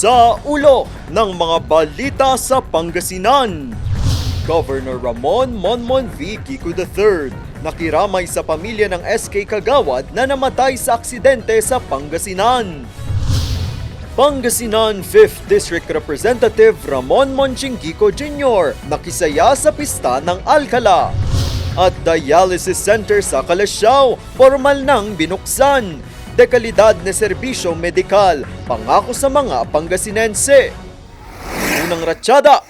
Sa ulo ng mga balita sa Pangasinan, Governor Ramon Monmon V. Kiko III nakiramay sa pamilya ng SK Kagawad na namatay sa aksidente sa Pangasinan. Pangasinan 5th District Representative Ramon Monchingico Jr. nakisaya sa pista ng Alcala. At dialysis center sa Calasiao, formal nang binuksan. Dekalidad na serbisyo medikal, pangako sa mga Pangasinense. Unang ratsyada.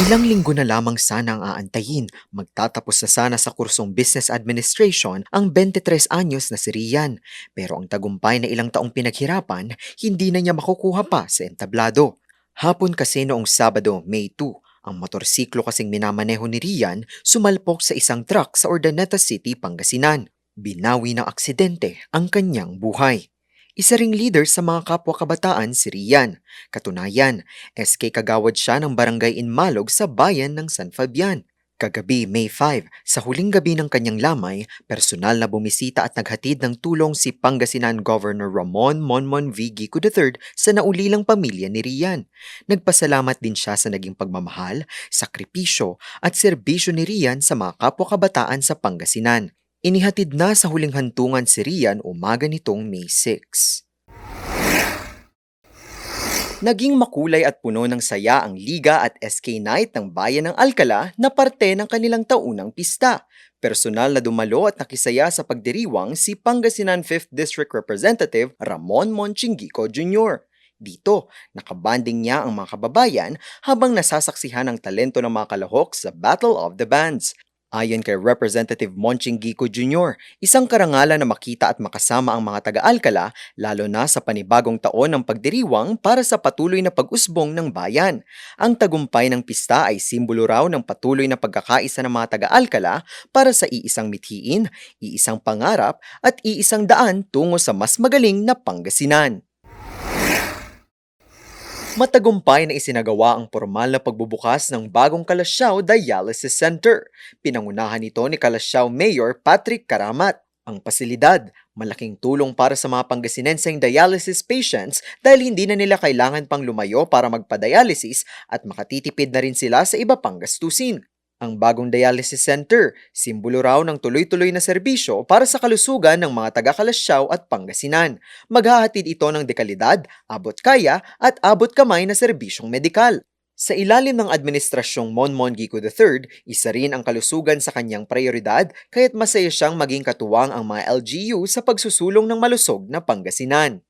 Ilang linggo na lamang sana ang aantayin. Magtatapos na sana sa kursong Business Administration ang 23 anyos na si Rian. Pero ang tagumpay na ilang taong pinaghirapan, hindi na niya makukuha pa sa entablado. Hapon kasi noong Sabado, May 2, ang motorsiklo kasing minamaneho ni Rian sumalpok sa isang truck sa Urdaneta City, Pangasinan. Binawi ng aksidente ang kanyang buhay. Isa ring leader sa mga kapwa kabataan si Rian. Katunayan, SK Kagawad siya ng barangay Inmalog sa bayan ng San Fabian. Kagabi, May 5, sa huling gabi ng kanyang lamay, personal na bumisita at naghatid ng tulong si Pangasinan Governor Ramon Monmon V. Kiko III sa naulilang pamilya ni Rian. Nagpasalamat din siya sa naging pagmamahal, sakripisyo at serbisyo ni Rian sa mga kapwa kabataan sa Pangasinan. Inihatid na sa huling hantungan si Rian umaga nitong May 6. Naging makulay at puno ng saya ang Liga at SK Night ng Bayan ng Alcala na parte ng kanilang taunang pista. Personal na dumalo at nakisaya sa pagdiriwang si Pangasinan 5th District Representative Ramon Monchingico Jr. Dito, nakabanding niya ang mga kababayan habang nasasaksihan ang talento ng mga kalahok sa Battle of the Bands. Ayon kay Representative Monchingico Jr., isang karangalan na makita at makasama ang mga taga-Alcala lalo na sa panibagong taon ng pagdiriwang para sa patuloy na pag-usbong ng bayan. Ang tagumpay ng pista ay simbolo raw ng patuloy na pagkakaisa ng mga taga-Alcala para sa iisang mithiin, iisang pangarap at iisang daan tungo sa mas magaling na Pangasinan. Matagumpay na isinagawa ang formal na pagbubukas ng bagong Calasiao Dialysis Center. Pinangunahan ito ni Calasiao Mayor Patrick Karamat. Ang pasilidad, malaking tulong para sa mga Pangasinenseng dialysis patients dahil hindi na nila kailangan pang lumayo para magpa-dialysis at makatitipid na rin sila sa iba pang gastusin. Ang bagong dialysis center, simbolo raw ng tuloy-tuloy na serbisyo para sa kalusugan ng mga taga-Calasiao at Pangasinan. Maghahatid ito ng dekalidad, abot kaya at abot kamay na serbisyong medikal. Sa ilalim ng administrasyong Monmon Kiko III, isa rin ang kalusugan sa kanyang prioridad kaya't masaya siyang maging katuwang ang mga LGU sa pagsusulong ng malusog na Pangasinan.